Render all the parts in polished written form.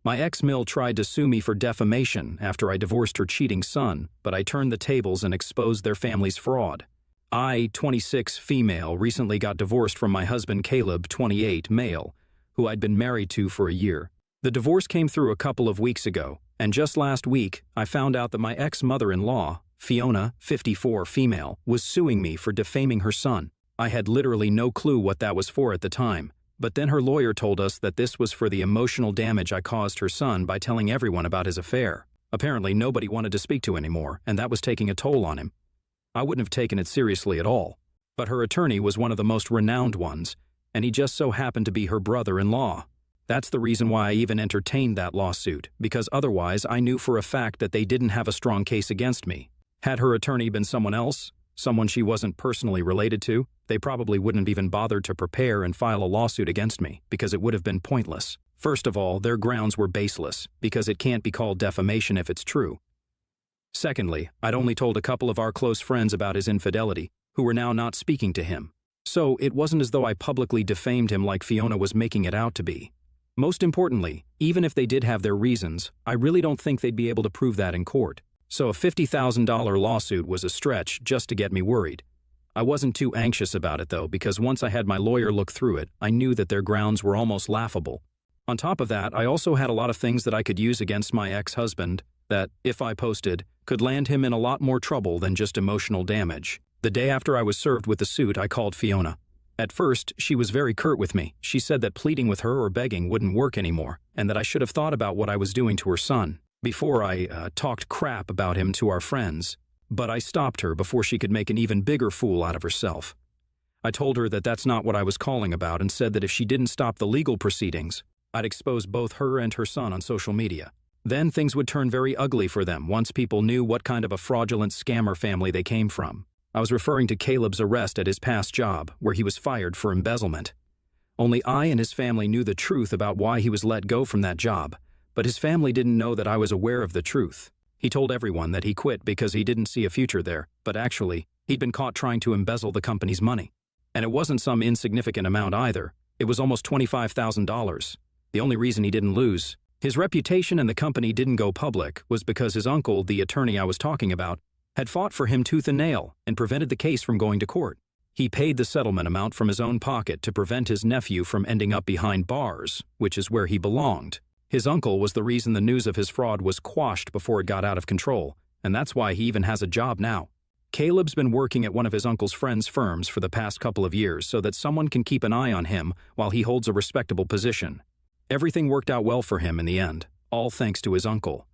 My ex-mill tried to sue me for defamation after I divorced her cheating son, but I turned the tables and exposed their family's fraud. I, 26, female, recently got divorced from my husband Caleb, 28, male, who I'd been married to for a year. The divorce came through a couple of weeks ago, and just last week, I found out that my ex-mother-in-law, Fiona, 54, female, was suing me for defaming her son. I had literally no clue what that was for at the time, but then her lawyer told us that this was for the emotional damage I caused her son by telling everyone about his affair. Apparently nobody wanted to speak to anymore, and that was taking a toll on him. I wouldn't have taken it seriously at all, but her attorney was one of the most renowned ones, and he just so happened to be her brother-in-law. That's the reason why I even entertained that lawsuit, because otherwise I knew for a fact that they didn't have a strong case against me. Had her attorney been someone else, someone she wasn't personally related to, they probably wouldn't have even bothered to prepare and file a lawsuit against me, because it would have been pointless. First of all, their grounds were baseless, because it can't be called defamation if it's true. Secondly, I'd only told a couple of our close friends about his infidelity, who were now not speaking to him. So it wasn't as though I publicly defamed him like Fiona was making it out to be. Most importantly, even if they did have their reasons, I really don't think they'd be able to prove that in court. So a $50,000 lawsuit was a stretch just to get me worried. I wasn't too anxious about it though, because once I had my lawyer look through it, I knew that their grounds were almost laughable. On top of that, I also had a lot of things that I could use against my ex-husband that, if I posted, could land him in a lot more trouble than just emotional damage. The day after I was served with the suit, I called Fiona. At first, she was very curt with me. She said that pleading with her or begging wouldn't work anymore, and that I should have thought about what I was doing to her son before I talked crap about him to our friends. But I stopped her before she could make an even bigger fool out of herself. I told her that that's not what I was calling about and said that if she didn't stop the legal proceedings, I'd expose both her and her son on social media. Then things would turn very ugly for them once people knew what kind of a fraudulent scammer family they came from. I was referring to Caleb's arrest at his past job, where he was fired for embezzlement. Only I and his family knew the truth about why he was let go from that job, but his family didn't know that I was aware of the truth. He told everyone that he quit because he didn't see a future there, but actually, he'd been caught trying to embezzle the company's money. And it wasn't some insignificant amount either. It was almost $25,000. The only reason he didn't lose, his reputation and the company didn't go public, was because his uncle, the attorney I was talking about, had fought for him tooth and nail and prevented the case from going to court. He paid the settlement amount from his own pocket to prevent his nephew from ending up behind bars, which is where he belonged. His uncle was the reason the news of his fraud was quashed before it got out of control, and that's why he even has a job now. Caleb's been working at one of his uncle's friends' firms for the past couple of years so that someone can keep an eye on him while he holds a respectable position. Everything worked out well for him in the end, all thanks to his uncle.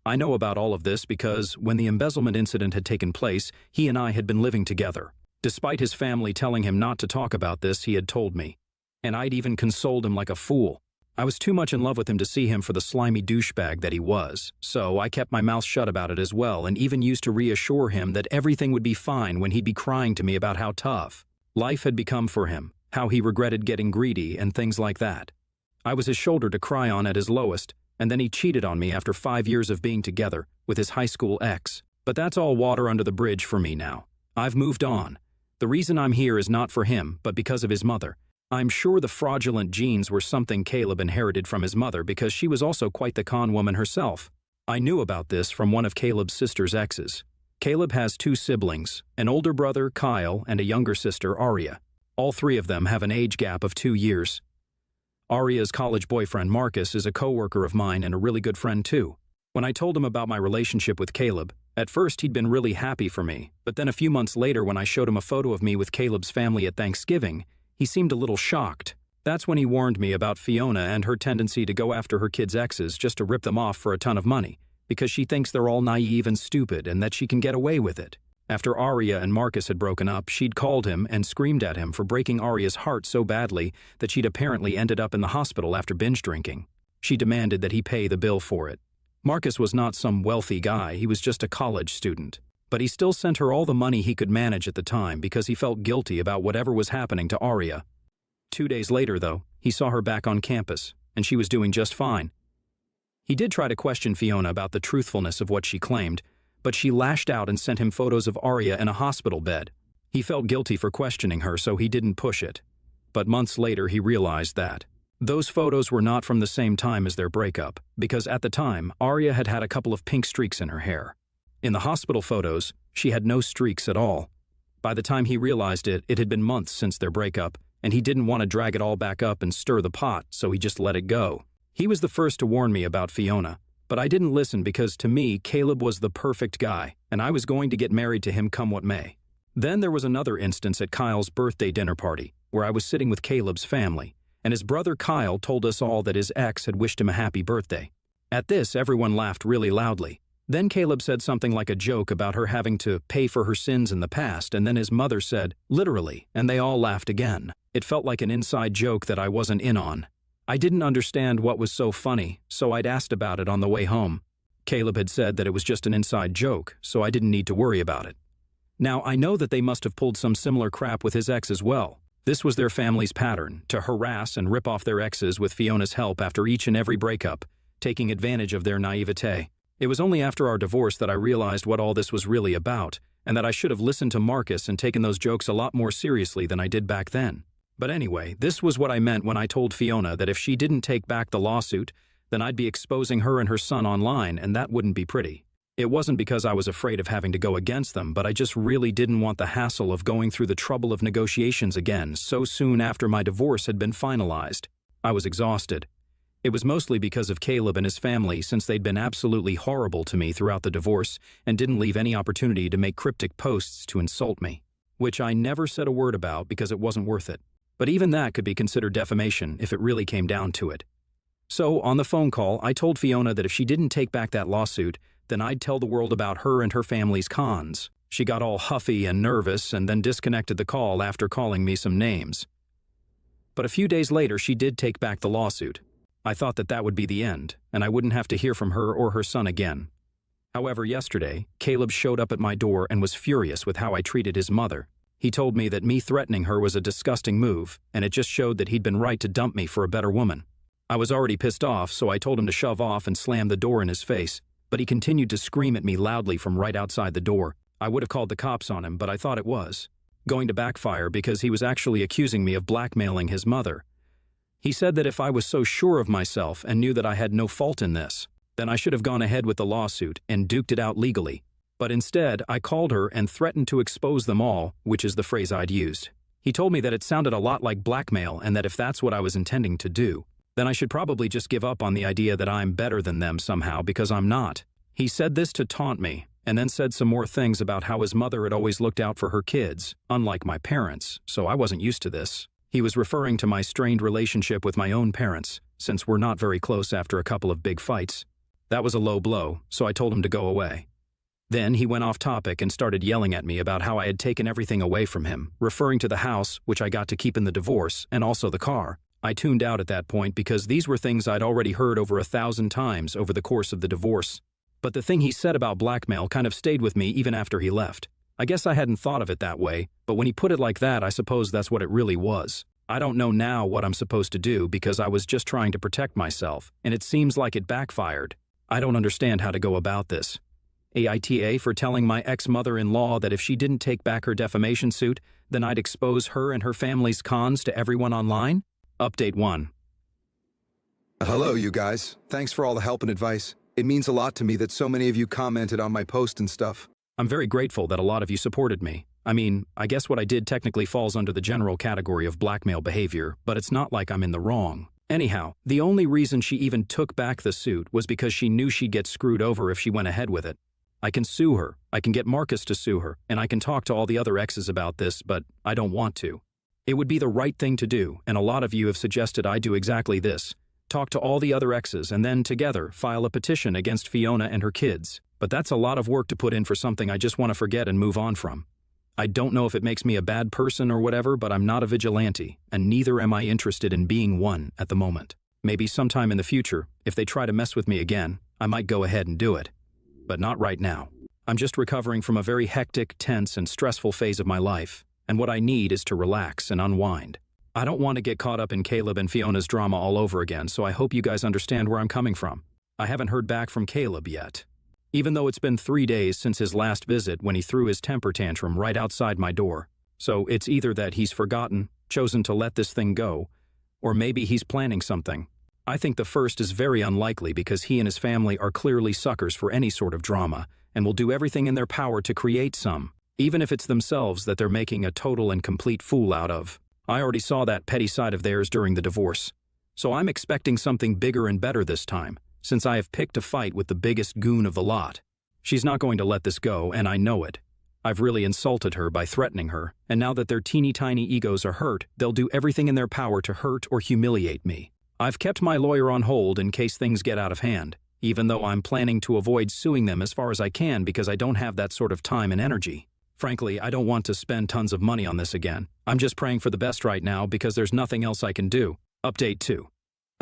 I know about all of this because when the embezzlement incident had taken place, he and I had been living together. Despite his family telling him not to talk about this, he had told me. And I'd even consoled him like a fool. I was too much in love with him to see him for the slimy douchebag that he was, so I kept my mouth shut about it as well and even used to reassure him that everything would be fine when he'd be crying to me about how tough life had become for him, how he regretted getting greedy and things like that. I was his shoulder to cry on at his lowest, and then he cheated on me after 5 years of being together with his high school ex. But that's all water under the bridge for me now. I've moved on. The reason I'm here is not for him, but because of his mother. I'm sure the fraudulent genes were something Caleb inherited from his mother because she was also quite the con woman herself. I knew about this from one of Caleb's sister's exes. Caleb has 2 siblings, an older brother, Kyle, and a younger sister, Aria. All 3 of them have an age gap of 2 years. Aria's college boyfriend, Marcus, is a coworker of mine and a really good friend too. When I told him about my relationship with Caleb, at first he'd been really happy for me, but then a few months later when I showed him a photo of me with Caleb's family at Thanksgiving, he seemed a little shocked. That's when he warned me about Fiona and her tendency to go after her kids' exes just to rip them off for a ton of money, because she thinks they're all naive and stupid and that she can get away with it. After Aria and Marcus had broken up, she'd called him and screamed at him for breaking Aria's heart so badly that she'd apparently ended up in the hospital after binge drinking. She demanded that he pay the bill for it. Marcus was not some wealthy guy, he was just a college student. But he still sent her all the money he could manage at the time because he felt guilty about whatever was happening to Aria. 2 days later, though, he saw her back on campus, and she was doing just fine. He did try to question Fiona about the truthfulness of what she claimed, but she lashed out and sent him photos of Aria in a hospital bed. He felt guilty for questioning her, so he didn't push it. But months later, he realized that Those photos were not from the same time as their breakup, because at the time, Arya had had a couple of pink streaks in her hair. In the hospital photos, she had no streaks at all. By the time he realized it, it had been months since their breakup, and he didn't want to drag it all back up and stir the pot, so he just let it go. He was the first to warn me about Fiona, but I didn't listen because to me, Caleb was the perfect guy, and I was going to get married to him come what may. Then there was another instance at Kyle's birthday dinner party, where I was sitting with Caleb's family, and his brother Kyle told us all that his ex had wished him a happy birthday. At this, everyone laughed really loudly. Then Caleb said something like a joke about her having to pay for her sins in the past, and then his mother said, literally, and they all laughed again. It felt like an inside joke that I wasn't in on. I didn't understand what was so funny, so I'd asked about it on the way home. Caleb had said that it was just an inside joke, so I didn't need to worry about it. Now, I know that they must have pulled some similar crap with his ex as well. This was their family's pattern, to harass and rip off their exes with Fiona's help after each and every breakup, taking advantage of their naivete. It was only after our divorce that I realized what all this was really about, and that I should have listened to Marcus and taken those jokes a lot more seriously than I did back then. But anyway, this was what I meant when I told Fiona that if she didn't take back the lawsuit, then I'd be exposing her and her son online, and that wouldn't be pretty. It wasn't because I was afraid of having to go against them, but I just really didn't want the hassle of going through the trouble of negotiations again so soon after my divorce had been finalized. I was exhausted. It was mostly because of Caleb and his family, since they'd been absolutely horrible to me throughout the divorce and didn't leave any opportunity to make cryptic posts to insult me, which I never said a word about because it wasn't worth it. But even that could be considered defamation if it really came down to it. So, on the phone call, I told Fiona that if she didn't take back that lawsuit, then I'd tell the world about her and her family's cons. She got all huffy and nervous and then disconnected the call after calling me some names. But a few days later, she did take back the lawsuit. I thought that that would be the end, and I wouldn't have to hear from her or her son again. However, yesterday, Caleb showed up at my door and was furious with how I treated his mother. He told me that me threatening her was a disgusting move, and it just showed that he'd been right to dump me for a better woman. I was already pissed off, so I told him to shove off and slam the door in his face, but he continued to scream at me loudly from right outside the door. I would have called the cops on him, but I thought it was going to backfire because he was actually accusing me of blackmailing his mother. He said that if I was so sure of myself and knew that I had no fault in this, then I should have gone ahead with the lawsuit and duked it out legally. But instead, I called her and threatened to expose them all, which is the phrase I'd used. He told me that it sounded a lot like blackmail and that if that's what I was intending to do, then I should probably just give up on the idea that I'm better than them somehow because I'm not. He said this to taunt me, and then said some more things about how his mother had always looked out for her kids, unlike my parents, so I wasn't used to this. He was referring to my strained relationship with my own parents, since we're not very close after a couple of big fights. That was a low blow, so I told him to go away. Then he went off topic and started yelling at me about how I had taken everything away from him, referring to the house, which I got to keep in the divorce, and also the car. I tuned out at that point because these were things I'd already heard over 1,000 times over the course of the divorce. But the thing he said about blackmail kind of stayed with me even after he left. I guess I hadn't thought of it that way, but when he put it like that, I suppose that's what it really was. I don't know now what I'm supposed to do because I was just trying to protect myself, and it seems like it backfired. I don't understand how to go about this. AITA for telling my ex-mother-in-law that if she didn't take back her defamation suit, then I'd expose her and her family's cons to everyone online? Update 1. Hello, you guys. Thanks for all the help and advice. It means a lot to me that so many of you commented on my post and stuff. I'm very grateful that a lot of you supported me. I mean, I guess what I did technically falls under the general category of blackmail behavior, but it's not like I'm in the wrong. Anyhow, the only reason she even took back the suit was because she knew she'd get screwed over if she went ahead with it. I can sue her, I can get Marcus to sue her, and I can talk to all the other exes about this, but I don't want to. It would be the right thing to do, and a lot of you have suggested I do exactly this. Talk to all the other exes and then, together, file a petition against Fiona and her kids. But that's a lot of work to put in for something I just want to forget and move on from. I don't know if it makes me a bad person or whatever, but I'm not a vigilante, and neither am I interested in being one at the moment. Maybe sometime in the future, if they try to mess with me again, I might go ahead and do it. But not right now. I'm just recovering from a very hectic, tense, and stressful phase of my life, and what I need is to relax and unwind. I don't want to get caught up in Caleb and Fiona's drama all over again, so I hope you guys understand where I'm coming from. I haven't heard back from Caleb yet. Even though it's been 3 days since his last visit when he threw his temper tantrum right outside my door. So it's either that he's forgotten, chosen to let this thing go, Or maybe he's planning something. I think the first is very unlikely because he and his family are clearly suckers for any sort of drama and will do everything in their power to create some, even if it's themselves that they're making a total and complete fool out of. I already saw that petty side of theirs during the divorce. So I'm expecting something bigger and better this time, since I have picked a fight with the biggest goon of the lot. She's not going to let this go, and I know it. I've really insulted her by threatening her, and now that their teeny-tiny egos are hurt, they'll do everything in their power to hurt or humiliate me. I've kept my lawyer on hold in case things get out of hand, even though I'm planning to avoid suing them as far as I can because I don't have that sort of time and energy. Frankly, I don't want to spend tons of money on this again. I'm just praying for the best right now because there's nothing else I can do. Update 2.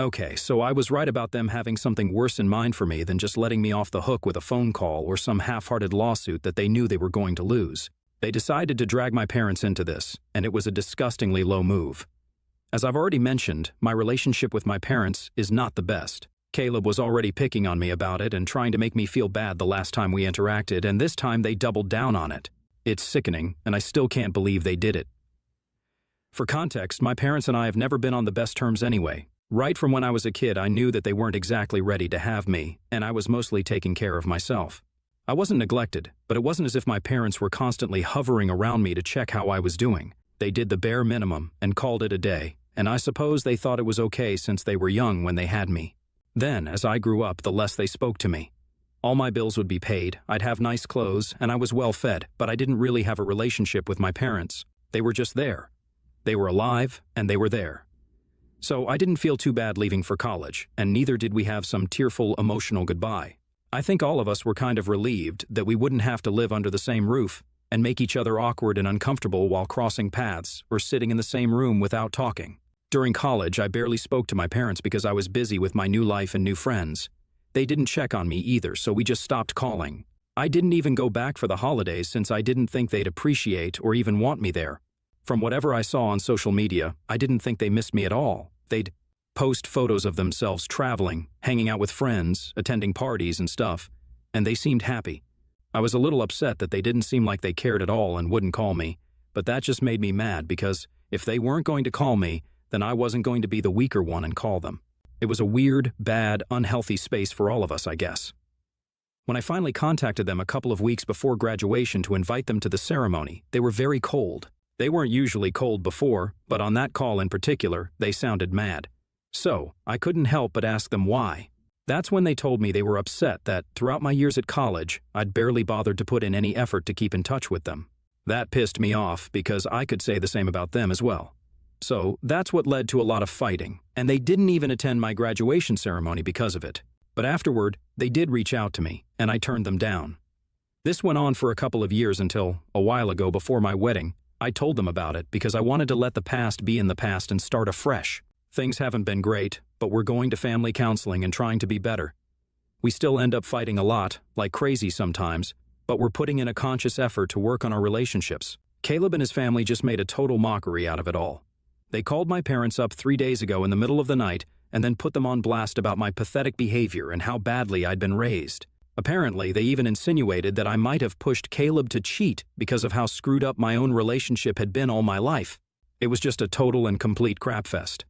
Okay, so I was right about them having something worse in mind for me than just letting me off the hook with a phone call or some half-hearted lawsuit that they knew they were going to lose. They decided to drag my parents into this, and it was a disgustingly low move. As I've already mentioned, my relationship with my parents is not the best. Caleb was already picking on me about it and trying to make me feel bad the last time we interacted, and this time they doubled down on it. It's sickening, and I still can't believe they did it. For context, my parents and I have never been on the best terms anyway. Right from when I was a kid, I knew that they weren't exactly ready to have me, and I was mostly taking care of myself. I wasn't neglected, but it wasn't as if my parents were constantly hovering around me to check how I was doing. They did the bare minimum and called it a day, and I suppose they thought it was okay since they were young when they had me. Then, as I grew up, the less they spoke to me. All my bills would be paid, I'd have nice clothes, and I was well fed, but I didn't really have a relationship with my parents. They were just there. They were alive, and they were there. So I didn't feel too bad leaving for college, and neither did we have some tearful, emotional goodbye. I think all of us were kind of relieved that we wouldn't have to live under the same roof and make each other awkward and uncomfortable while crossing paths or sitting in the same room without talking. During college, I barely spoke to my parents because I was busy with my new life and new friends. They didn't check on me either, so we just stopped calling. I didn't even go back for the holidays since I didn't think they'd appreciate or even want me there. From whatever I saw on social media, I didn't think they missed me at all. They'd post photos of themselves traveling, hanging out with friends, attending parties and stuff, and they seemed happy. I was a little upset that they didn't seem like they cared at all and wouldn't call me, but that just made me mad because if they weren't going to call me, then I wasn't going to be the weaker one and call them. It was a weird, bad, unhealthy space for all of us, I guess. When I finally contacted them a couple of weeks before graduation to invite them to the ceremony, they were very cold. They weren't usually cold before, but on that call in particular, they sounded mad. So, I couldn't help but ask them why. That's when they told me they were upset that, throughout my years at college, I'd barely bothered to put in any effort to keep in touch with them. That pissed me off because I could say the same about them as well. So, that's what led to a lot of fighting, and they didn't even attend my graduation ceremony because of it. But afterward, they did reach out to me, and I turned them down. This went on for a couple of years until, a while ago before my wedding, I told them about it because I wanted to let the past be in the past and start afresh. Things haven't been great, but we're going to family counseling and trying to be better. We still end up fighting a lot, like crazy sometimes, but we're putting in a conscious effort to work on our relationships. Caleb and his family just made a total mockery out of it all. They called my parents up 3 days ago in the middle of the night and then put them on blast about my pathetic behavior and how badly I'd been raised. Apparently, they even insinuated that I might have pushed Caleb to cheat because of how screwed up my own relationship had been all my life. It was just a total and complete crapfest.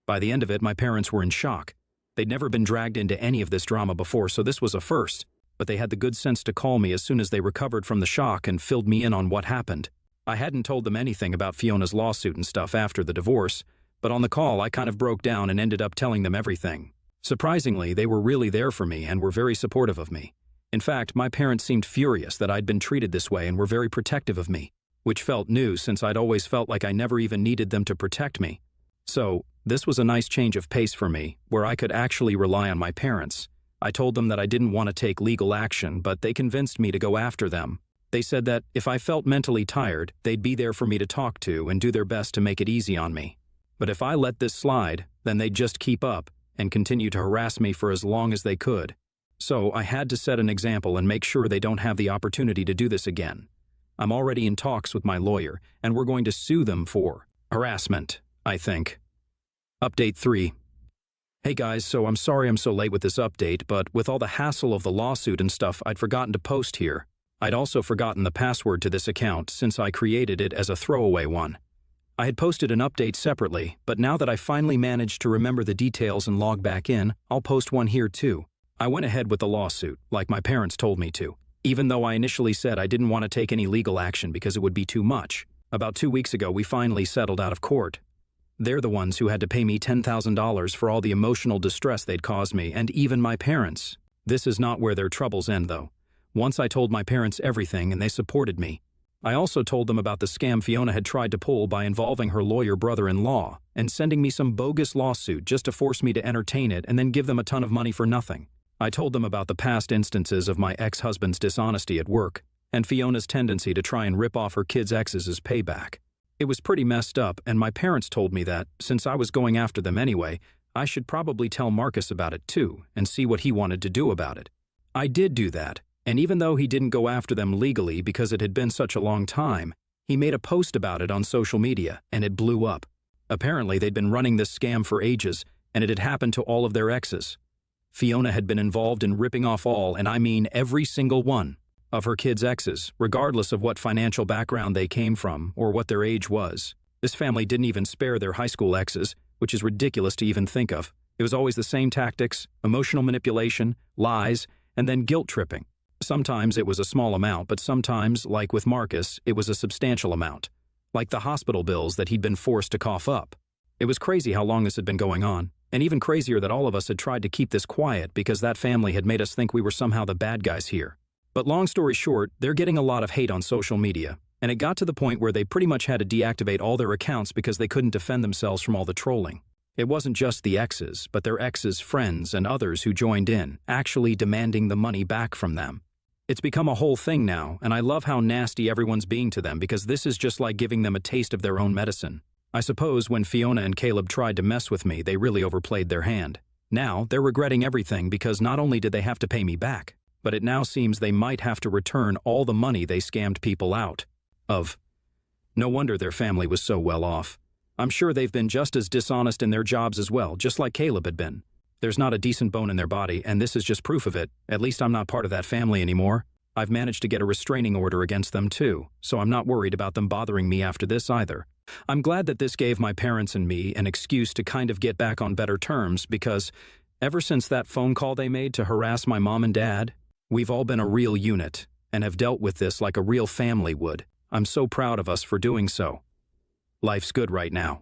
By the end of it, my parents were in shock. They'd never been dragged into any of this drama before, so this was a first, but they had the good sense to call me as soon as they recovered from the shock and filled me in on what happened. I hadn't told them anything about Fiona's lawsuit and stuff after the divorce, but on the call I kind of broke down and ended up telling them everything. Surprisingly, they were really there for me and were very supportive of me. In fact, my parents seemed furious that I'd been treated this way and were very protective of me, which felt new since I'd always felt like I never even needed them to protect me. So, this was a nice change of pace for me, where I could actually rely on my parents. I told them that I didn't want to take legal action, but they convinced me to go after them. They said that if I felt mentally tired, they'd be there for me to talk to and do their best to make it easy on me. But if I let this slide, then they'd just keep up and continue to harass me for as long as they could. So I had to set an example and make sure they don't have the opportunity to do this again. I'm already in talks with my lawyer, and we're going to sue them for harassment, I think. Update 3. Hey guys, so I'm sorry I'm so late with this update, but with all the hassle of the lawsuit and stuff, I'd forgotten to post here. I'd also forgotten the password to this account since I created it as a throwaway one. I had posted an update separately, but now that I finally managed to remember the details and log back in, I'll post one here too. I went ahead with the lawsuit, like my parents told me to, even though I initially said I didn't want to take any legal action because it would be too much. About 2 weeks ago, we finally settled out of court. They're the ones who had to pay me $10,000 for all the emotional distress they'd caused me, and even my parents. This is not where their troubles end, though. Once I told my parents everything, and they supported me. I also told them about the scam Fiona had tried to pull by involving her lawyer brother-in-law and sending me some bogus lawsuit just to force me to entertain it and then give them a ton of money for nothing. I told them about the past instances of my ex-husband's dishonesty at work and Fiona's tendency to try and rip off her kids' exes as payback. It was pretty messed up, and my parents told me that, since I was going after them anyway, I should probably tell Marcus about it too and see what he wanted to do about it. I did do that, and even though he didn't go after them legally because it had been such a long time, he made a post about it on social media, and it blew up. Apparently, they'd been running this scam for ages, and it had happened to all of their exes. Fiona had been involved in ripping off all, and I mean every single one, of her kids' exes, regardless of what financial background they came from or what their age was. This family didn't even spare their high school exes, which is ridiculous to even think of. It was always the same tactics: emotional manipulation, lies, and then guilt tripping. Sometimes it was a small amount, but sometimes, like with Marcus, it was a substantial amount, like the hospital bills that he'd been forced to cough up. It was crazy how long this had been going on, and even crazier that all of us had tried to keep this quiet because that family had made us think we were somehow the bad guys here. But long story short, they're getting a lot of hate on social media, and it got to the point where they pretty much had to deactivate all their accounts because they couldn't defend themselves from all the trolling. It wasn't just the exes, but their exes' friends and others who joined in, actually demanding the money back from them. It's become a whole thing now, and I love how nasty everyone's being to them because this is just like giving them a taste of their own medicine. I suppose when Fiona and Caleb tried to mess with me, they really overplayed their hand. Now, they're regretting everything because not only did they have to pay me back, but it now seems they might have to return all the money they scammed people out of. No wonder their family was so well off. I'm sure they've been just as dishonest in their jobs as well, just like Caleb had been. There's not a decent bone in their body, and this is just proof of it. At least I'm not part of that family anymore. I've managed to get a restraining order against them too, so I'm not worried about them bothering me after this either. I'm glad that this gave my parents and me an excuse to kind of get back on better terms because ever since that phone call they made to harass my mom and dad, we've all been a real unit and have dealt with this like a real family would. I'm so proud of us for doing so. Life's good right now.